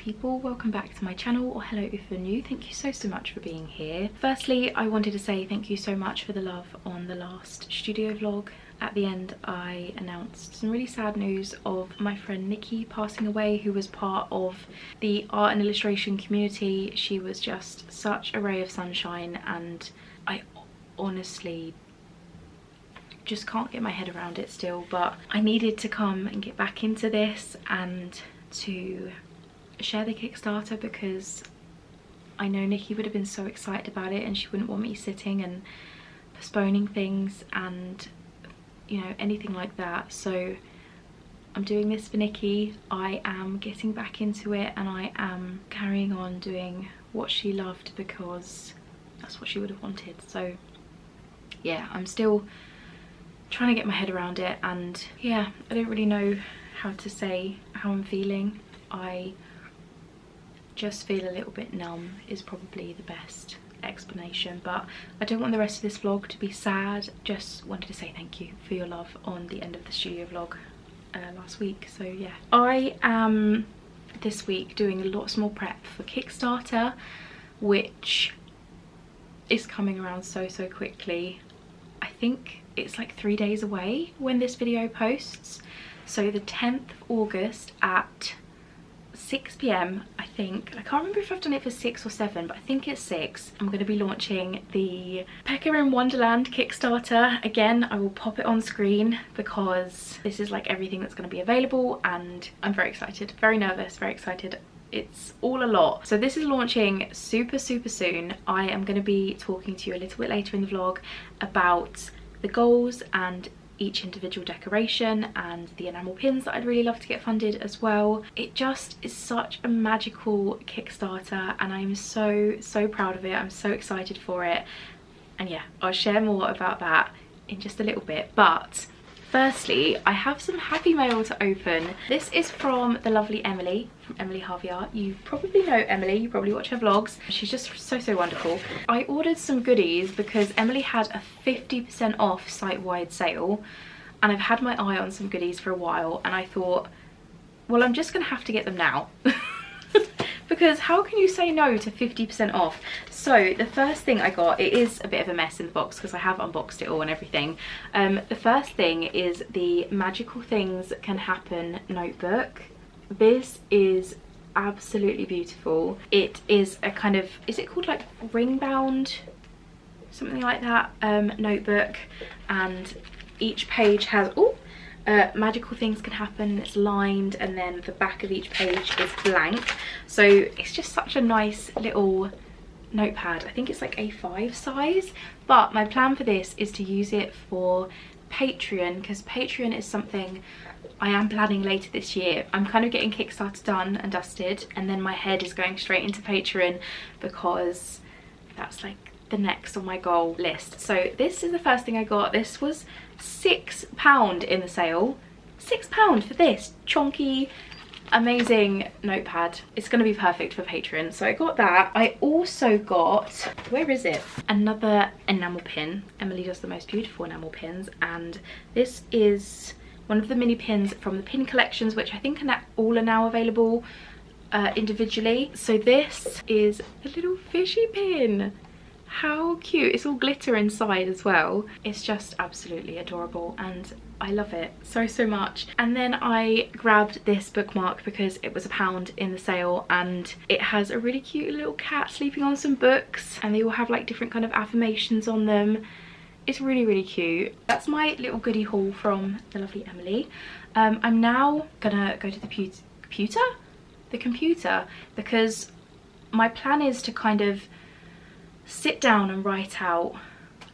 people, welcome back to my channel, or hello if you're new. Thank you so much for being here. Firstly, I wanted to say thank you so much for the love on the last studio vlog. At the end I announced some really sad news of my friend Nikki passing away, who was part of the art and illustration community. She was just such a ray of sunshine, and I honestly just can't get my head around it still, but I needed to come and get back into this and to share the Kickstarter because I know Nikki would have been so excited about it and she wouldn't want me sitting and postponing things and, you know, anything like that. So I'm doing this for Nikki. I am getting back into it and I am carrying on doing what she loved because that's what she would have wanted. So yeah, I'm still trying to get my head around it, and yeah, I don't really know how to say how I'm feeling. I just feel a little bit numb is probably the best explanation, but I don't want the rest of this vlog to be sad. Just wanted to say thank you for your love on the end of the studio vlog last week. So yeah, I am this week doing lots more prep for Kickstarter, which is coming around so quickly. I think it's like 3 days away when this video posts, so the 10th of August at 6 PM I think. I can't remember if I've done it for 6 or 7, but I think it's 6. I'm going to be launching the Pekka in Wonderland Kickstarter. Again, I will pop it on screen because this is like everything that's going to be available, and I'm very excited, very nervous, very excited. It's all a lot. So this is launching super soon. I am going to be talking to you a little bit later in the vlog about the goals and each individual decoration and the enamel pins that I'd really love to get funded as well. It just is such a magical Kickstarter and I'm so proud of it. I'm so excited for it, and yeah, I'll share more about that in just a little bit. But firstly, I have some happy mail to open. This is from the lovely Emily, from Emily Javier. You probably know Emily, you probably watch her vlogs. She's just so wonderful. I ordered some goodies because Emily had a 50% off site-wide sale, and I've had my eye on some goodies for a while, and I thought, well, I'm just gonna have to get them now. Because how can you say no to 50% off? So the first thing I got, it is a bit of a mess in the box because I have unboxed it all and everything. The first thing is the Magical Things Can Happen notebook. This is absolutely beautiful. It is a kind of, is it called like ring bound? Something like that, notebook, and each page has, magical things can happen. It's lined, and then the back of each page is blank, so it's just such a nice little notepad. I think it's like A5 size, but my plan for this is to use it for Patreon, because Patreon is something I am planning later this year. I'm kind of getting Kickstarter done and dusted, and then my head is going straight into Patreon because that's like the next on my goal list. So this is the first thing I got. This was £6 in the sale. £6 for this chonky amazing notepad. It's going to be perfect for Patreon, so I got that. I also got, where is it, another enamel pin. Emily does the most beautiful enamel pins, and this is one of the mini pins from the pin collections, which I think all are now available individually. So this is a little fishy pin. How cute. It's all glitter inside as well. It's just absolutely adorable and I love it so much. And then I grabbed this bookmark because it was £1 in the sale, and it has a really cute little cat sleeping on some books, and they all have like different kind of affirmations on them. It's really cute. That's my little goodie haul from the lovely Emily. I'm now gonna go to the computer because my plan is to kind of sit down and write out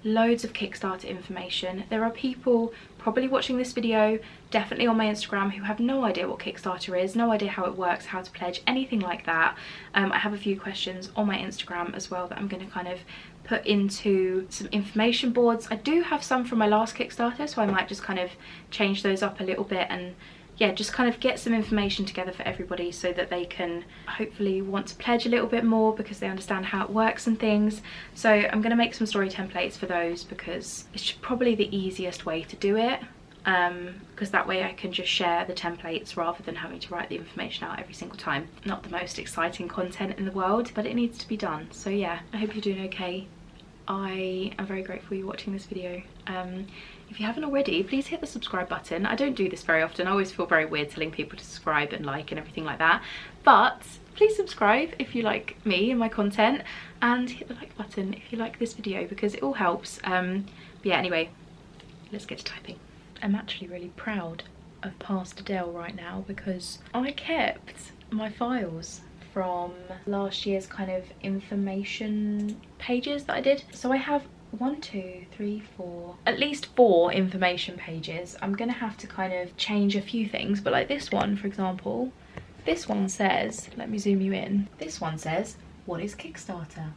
loads of Kickstarter information. There are people probably watching this video, definitely on my Instagram, who have no idea what Kickstarter is, no idea how it works, how to pledge, anything like that. I have a few questions on my Instagram as well that I'm going to kind of put into some information boards. I do have some from my last Kickstarter, so I might just kind of change those up a little bit and yeah, just kind of get some information together for everybody so that they can hopefully want to pledge a little bit more because they understand how it works and things. So I'm going to make some story templates for those because it's probably the easiest way to do it. because that way I can just share the templates rather than having to write the information out every single time. Not the most exciting content in the world, but it needs to be done. So yeah, I hope you're doing okay. I am very grateful you're watching this video. If you haven't already, please hit the subscribe button. I don't do this very often. I always feel very weird telling people to subscribe and like and everything like that, but please subscribe if you like me and my content, and hit the like button if you like this video, because it all helps. But yeah, anyway, let's get to typing. I'm actually really proud of past Adele right now, because I kept my files from last year's kind of information pages that I did. So I have 1, 2, 3, 4, at least 4 information pages. I'm gonna have to kind of change a few things, but like this one, for example, this one says, let me zoom you in, this one says, what is Kickstarter?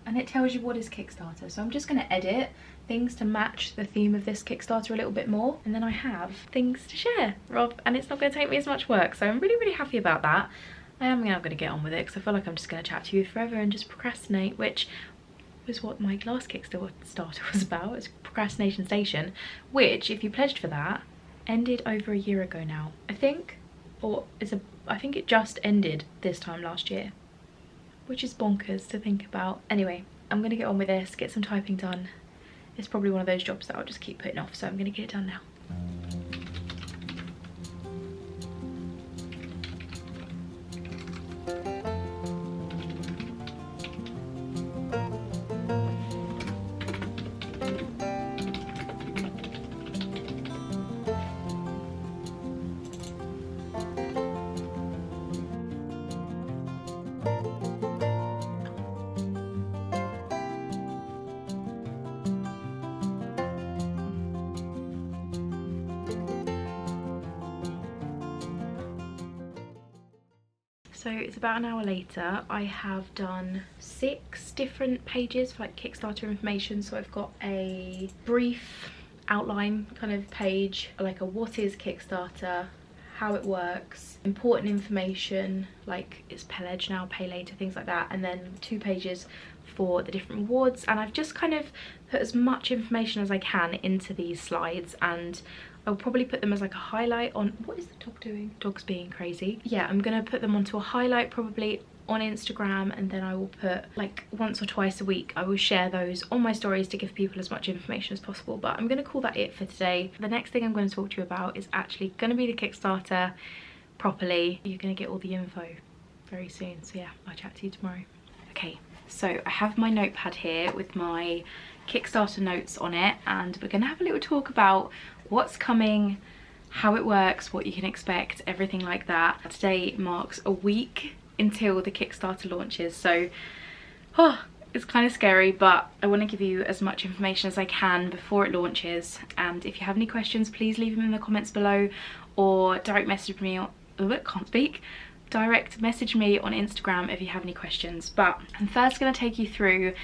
And it tells you what is Kickstarter. So I'm just going to edit things to match the theme of this Kickstarter a little bit more, and then I have things to share, and it's not going to take me as much work. So I'm really happy about that. I am now going to get on with it, because I feel like I'm just going to chat to you forever and just procrastinate, which was what my last Kickstarter was about. It's Procrastination Station, which, if you pledged for that, ended over a year ago now, I think. Or I think it just ended this time last year, which is bonkers to think about. Anyway, I'm gonna get on with this, get some typing done. It's probably one of those jobs that I'll just keep putting off, so I'm gonna get it done now. So it's about an hour later. I have done 6 different pages for like Kickstarter information. So I've got a brief outline kind of page, like a what is Kickstarter, how it works, important information like it's pledge now, pay later, things like that, and then 2 pages for the different rewards. And I've just kind of put as much information as I can into these slides, and I'll probably put them as like a highlight on, what is the dog doing? Dog's being crazy. Yeah, I'm gonna put them onto a highlight probably on Instagram, and then I will put like once or twice a week, I will share those on my stories to give people as much information as possible. But I'm gonna call that it for today. The next thing I'm going to talk to you about is actually gonna be the Kickstarter properly. You're gonna get all the info very soon. So yeah, I'll chat to you tomorrow. Okay, so I have my notepad here with my Kickstarter notes on it, and we're gonna have a little talk about what's coming, how it works, what you can expect, everything like that. Today marks a week until the Kickstarter launches, so it's kind of scary, but I want to give you as much information as I can before it launches. And if you have any questions, please leave them in the comments below, or direct message me on direct message me on Instagram if you have any questions. But I'm first going to take you through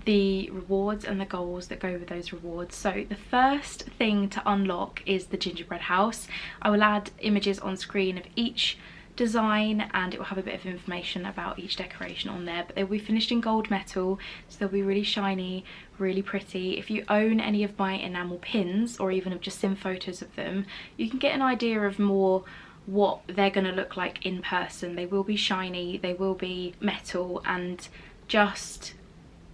the rewards and the goals that go with those rewards. So the first thing to unlock is the gingerbread house. I will add images on screen of each design, and it will have a bit of information about each decoration on there, but they'll be finished in gold metal, so they'll be really shiny, really pretty. If you own any of my enamel pins, or even of just sim photos of them, you can get an idea of more what they're going to look like in person. They will be shiny, they will be metal, and just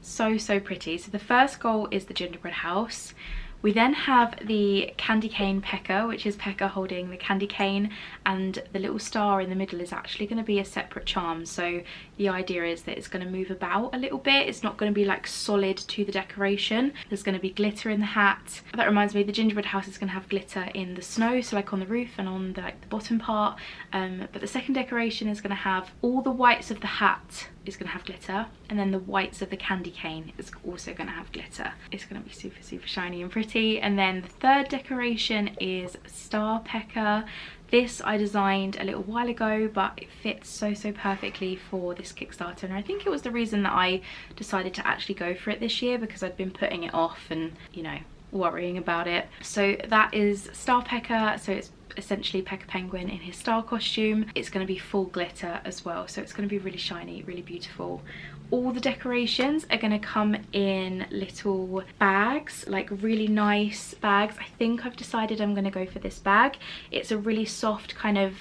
so pretty. So the first goal is the gingerbread house. We then have the candy cane Pekka, which is Pekka holding the candy cane, and the little star in the middle is actually going to be a separate charm. So the idea is that it's going to move about a little bit. It's not going to be like solid to the decoration. There's going to be glitter in the hat. That reminds me, the gingerbread house is going to have glitter in the snow, so like on the roof and on the bottom part. But the second decoration is going to have all the whites of the hat is going to have glitter, and then the whites of the candy cane is also going to have glitter. It's going to be super shiny and pretty. And then the third decoration is Star Pekka. This I designed a little while ago, but it fits so perfectly for this Kickstarter, and I think it was the reason that I decided to actually go for it this year, because I'd been putting it off and, you know, worrying about it. So that is Star Pekka. So it's essentially Pekka Penguin in his star costume. It's going to be full glitter as well, so it's going to be really shiny, really beautiful. All the decorations are going to come in little bags, like really nice bags. I think I've decided I'm going to go for this bag. It's a really soft kind of,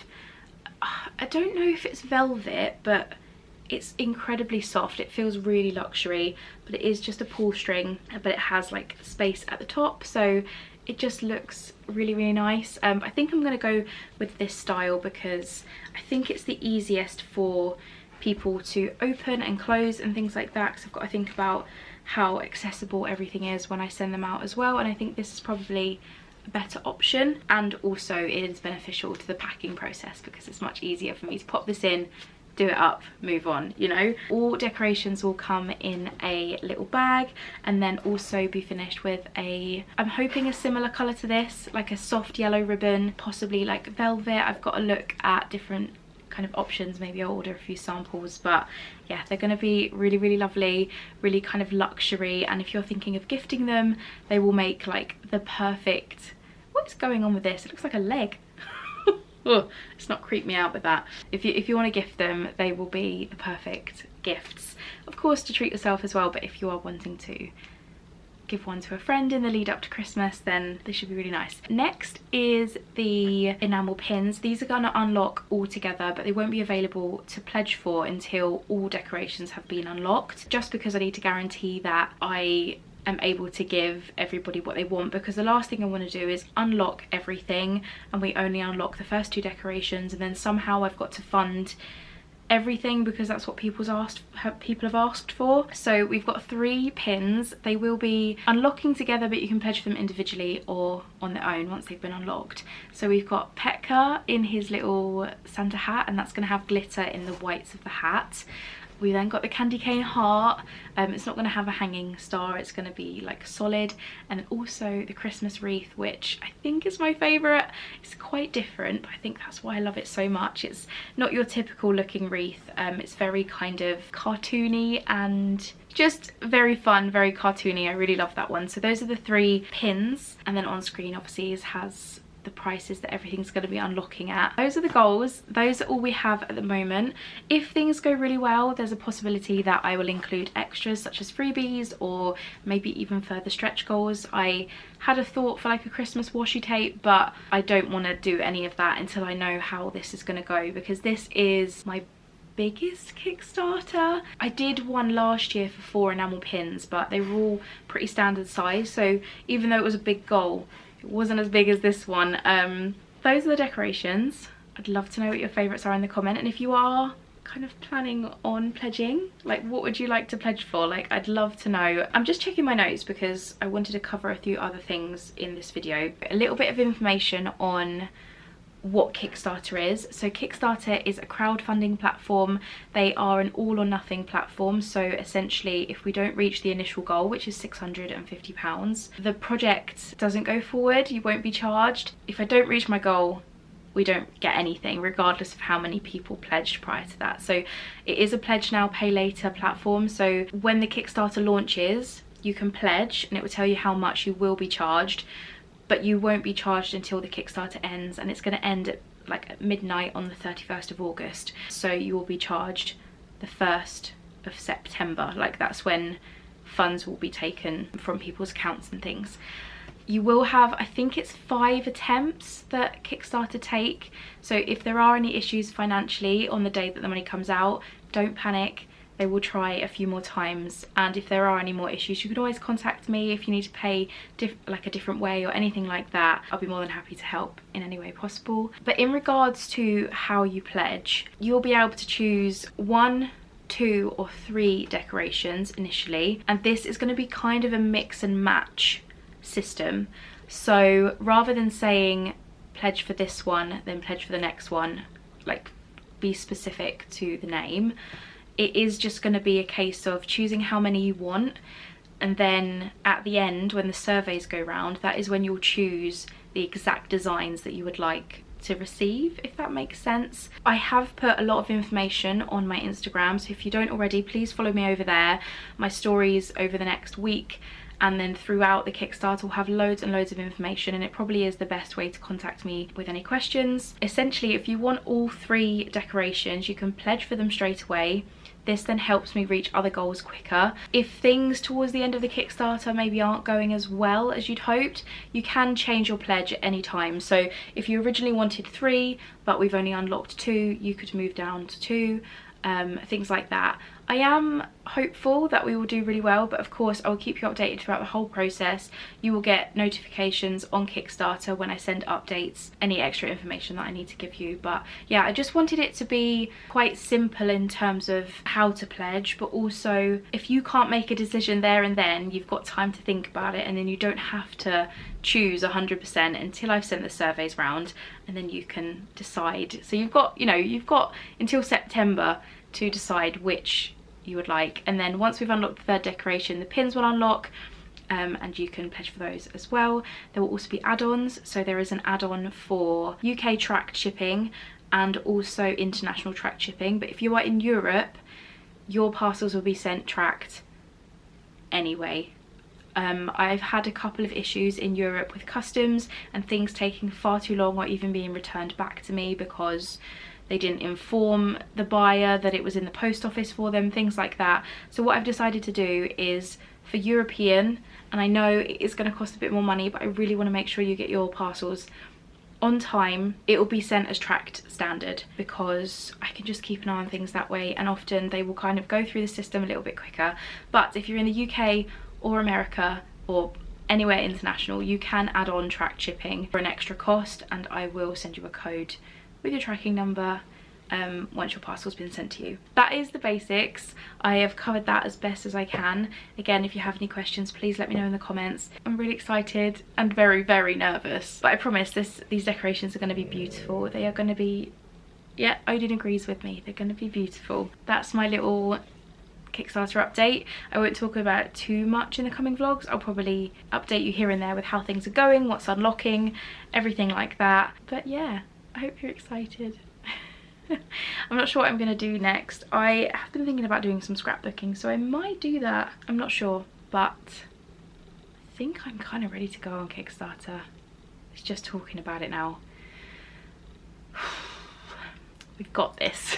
I don't know if it's velvet, but it's incredibly soft. It feels really luxury, but it is just a pull string, but it has like space at the top, so it just looks really, really nice. I think I'm going to go with this style because I think it's the easiest for people to open and close and things like that, because I've got to think about how accessible everything is when I send them out as well, and I think this is probably a better option. And also it is beneficial to the packing process because it's much easier for me to pop this in, do it up, move on, you know. All decorations will come in a little bag and then also be finished with a, I'm hoping a similar colour to this, like a soft yellow ribbon, possibly like velvet. I've got to look at different kind of options. Maybe I'll order a few samples, but yeah, they're going to be really, really lovely, really kind of luxury. And if you're thinking of gifting them, they will make like the perfect, what is going on with this? It looks like a leg. Oh, let's not creep me out with that. If you want to gift them, they will be the perfect gifts, of course, to treat yourself as well. But if you are wanting to give one to a friend in the lead up to Christmas, then they should be really nice. Next is the enamel pins. These are going to unlock all together, but they won't be available to pledge for until all decorations have been unlocked, just because I need to guarantee that I am able to give everybody what they want, because the last thing I want to do is unlock everything and we only unlock the first 2 decorations, and then somehow I've got to fund everything because that's what people have asked for. So we've got 3 pins. They will be unlocking together, but you can pledge them individually or on their own once they've been unlocked. So we've got Pekka in his little Santa hat, and that's going to have glitter in the whites of the hat. We then got the candy cane heart. It's not going to have a hanging star, it's going to be like solid. And also the Christmas wreath, which I think is my favourite. It's quite different, but I think that's why I love it so much. It's not your typical looking wreath. It's very kind of cartoony and just very fun, very cartoony. I really love that one. So those are the 3 pins, and then on screen obviously has the prices that everything's going to be unlocking at. Those are the goals. Those are all we have at the moment. If things go really well, there's a possibility that I will include extras such as freebies or maybe even further stretch goals. I had a thought for like a Christmas washi tape, but I don't want to do any of that until I know how this is going to go, because this is my biggest Kickstarter. I did one last year for 4 enamel pins, but they were all pretty standard size, so even though it was a big goal, it wasn't as big as this one. Those are the decorations. I'd love to know what your favourites are in the comment, and if you are kind of planning on pledging, like what would you like to pledge for? Like, I'd love to know. I'm just checking my notes because I wanted to cover a few other things in this video. A little bit of information on what Kickstarter is. So Kickstarter is a crowdfunding platform. They are an all or nothing platform, so essentially if we don't reach the initial goal, which is £650, the project doesn't go forward, you won't be charged. If I don't reach my goal, we don't get anything, regardless of how many people pledged prior to that. So it is a pledge now, pay later platform. So when the Kickstarter launches, you can pledge and it will tell you how much you will be charged, but you won't be charged until the Kickstarter ends, and it's going to end at like at midnight on the 31st of August. So you will be charged the 1st of September. Like, that's when funds will be taken from people's accounts and things. You will have, I think it's 5 attempts that Kickstarter take. So if there are any issues financially on the day that the money comes out, don't panic. They will try a few more times, and if there are any more issues, you can always contact me if you need to pay like a different way or anything like that. I'll be more than happy to help in any way possible. But in regards to how you pledge, you'll be able to choose 1, 2 or 3 decorations initially, and this is going to be kind of a mix and match system. So rather than saying pledge for this one then pledge for the next one, like be specific to the name, it is just going to be a case of choosing how many you want, and then at the end when the surveys go round, that is when you'll choose the exact designs that you would like to receive, if that makes sense. I have put a lot of information on my Instagram, so if you don't already, please follow me over there. My stories over the next week and then throughout the Kickstarter will have loads and loads of information, and it probably is the best way to contact me with any questions. Essentially, if you want all 3 decorations, you can pledge for them straight away. This then helps me reach other goals quicker. If things towards the end of the Kickstarter maybe aren't going as well as you'd hoped, you can change your pledge at any time. So if you originally wanted 3 but we've only unlocked 2, you could move down to 2, things like that. I am hopeful that we will do really well, but of course I'll keep you updated throughout the whole process. You will get notifications on Kickstarter when I send updates, any extra information that I need to give you. But yeah, I just wanted it to be quite simple in terms of how to pledge, but also if you can't make a decision there and then, you've got time to think about it, and then you don't have to choose 100% until I've sent the surveys round, and then you can decide. So you've got, you know, you've got until September to decide which you would like, and then once we've unlocked the 3rd decoration, the pins will unlock, and you can pledge for those as well. There will also be add-ons, so there is an add-on for UK tracked shipping and also international tracked shipping, but if you are in Europe, your parcels will be sent tracked anyway. I've had a couple of issues in Europe with customs and things taking far too long or even being returned back to me because they didn't inform the buyer that it was in the post office for them, things like that. So what I've decided to do is for European, and I know it's going to cost a bit more money, but I really want to make sure you get your parcels on time. It will be sent as tracked standard because I can just keep an eye on things that way, and often they will kind of go through the system a little bit quicker. But if you're in the UK or America or anywhere international, you can add on tracked shipping for an extra cost, and I will send you a code with your tracking number once your parcel's been sent to you. That is the basics. I have covered that as best as I can. Again, if you have any questions, please let me know in the comments. I'm really excited and very, very nervous, but I promise these decorations are going to be beautiful. They are going to be, yeah, Odin agrees with me, they're going to be beautiful. That's my little Kickstarter update. I won't talk about it too much in the coming vlogs. I'll probably update you here and there with how things are going, what's unlocking, everything like that. But yeah, I hope you're excited. I'm not sure what I'm going to do next. I have been thinking about doing some scrapbooking, so I might do that. I'm not sure, but I think I'm kind of ready to go on Kickstarter. It's just talking about it now. We've got this.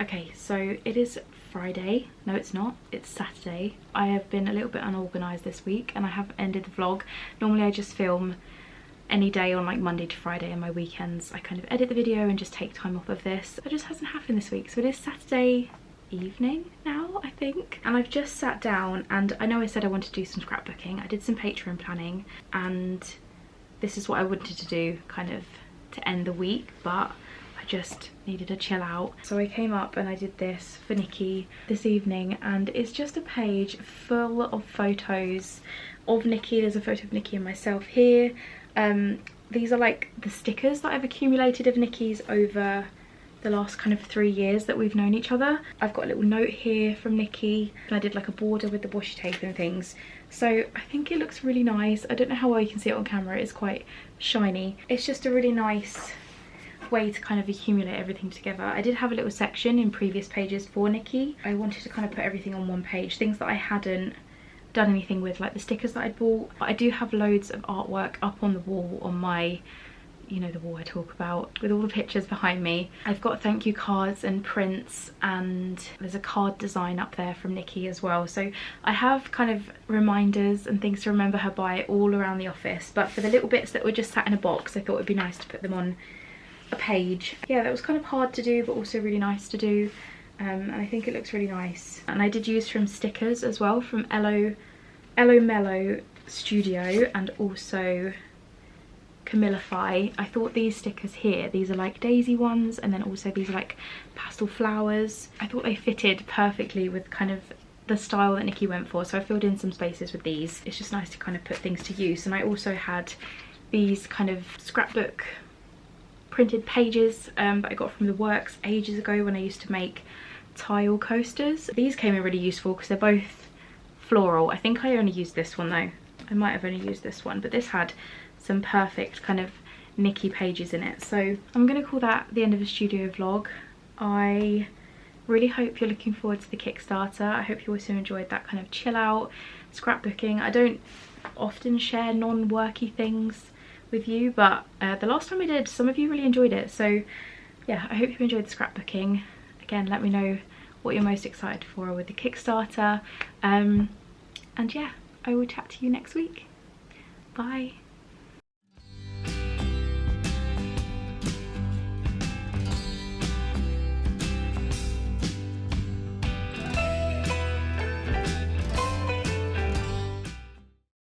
Okay, so it is Friday. No, it's not. It's Saturday. I have been a little bit unorganised this week and I haven't ended the vlog. Normally I just film any day on like Monday to Friday, and my weekends I kind of edit the video and just take time off of this. It just hasn't happened this week. So it is Saturday evening now, I think. And I've just sat down, and I know I said I wanted to do some scrapbooking. I did some Patreon planning, and this is what I wanted to do kind of to end the week, but I just needed a chill out. So I came up and I did this for Nikki this evening, and it's just a page full of photos of Nikki. There's a photo of Nikki and myself here. These are like the stickers that I've accumulated of Nikki's over the last kind of 3 years that we've known each other. I've got a little note here from Nikki, and I did like a border with the washi tape and things. So I think it looks really nice. I don't know how well you can see it on camera, it's quite shiny. It's just a really nice way to kind of accumulate everything together. I did have a little section in previous pages for Nikki. I wanted to kind of put everything on one page, things that I hadn't done anything with, like the stickers that I bought. I do have loads of artwork up on the wall on my, you know, the wall I talk about, with all the pictures behind me. I've got thank you cards and prints, and there's a card design up there from Nikki as well. So I have kind of reminders and things to remember her by all around the office, but for the little bits that were just sat in a box, I thought it'd be nice to put them on a page. Yeah, that was kind of hard to do, but also really nice to do. And I think it looks really nice. And I did use from stickers as well, from Ello Mello Studio and also Camillify. I thought these stickers here, these are like daisy ones, and then also these are like pastel flowers. I thought they fitted perfectly with kind of the style that Nikki went for, so I filled in some spaces with these. It's just nice to kind of put things to use. And I also had these kind of scrapbook printed pages that I got from the works ages ago when I used to make tile coasters. These came in really useful because they're both floral. I think I only used this one though. I might have only used this one, but this had some perfect kind of Nikki pages in it. So I'm gonna call that the end of the studio vlog. I really hope you're looking forward to the Kickstarter. I hope you also enjoyed that kind of chill out scrapbooking. I don't often share non-worky things with you, but the last time I did, some of you really enjoyed it. So yeah, I hope you enjoyed the scrapbooking. Again, let me know what you're most excited for with the Kickstarter. And yeah, I will chat to you next week. Bye.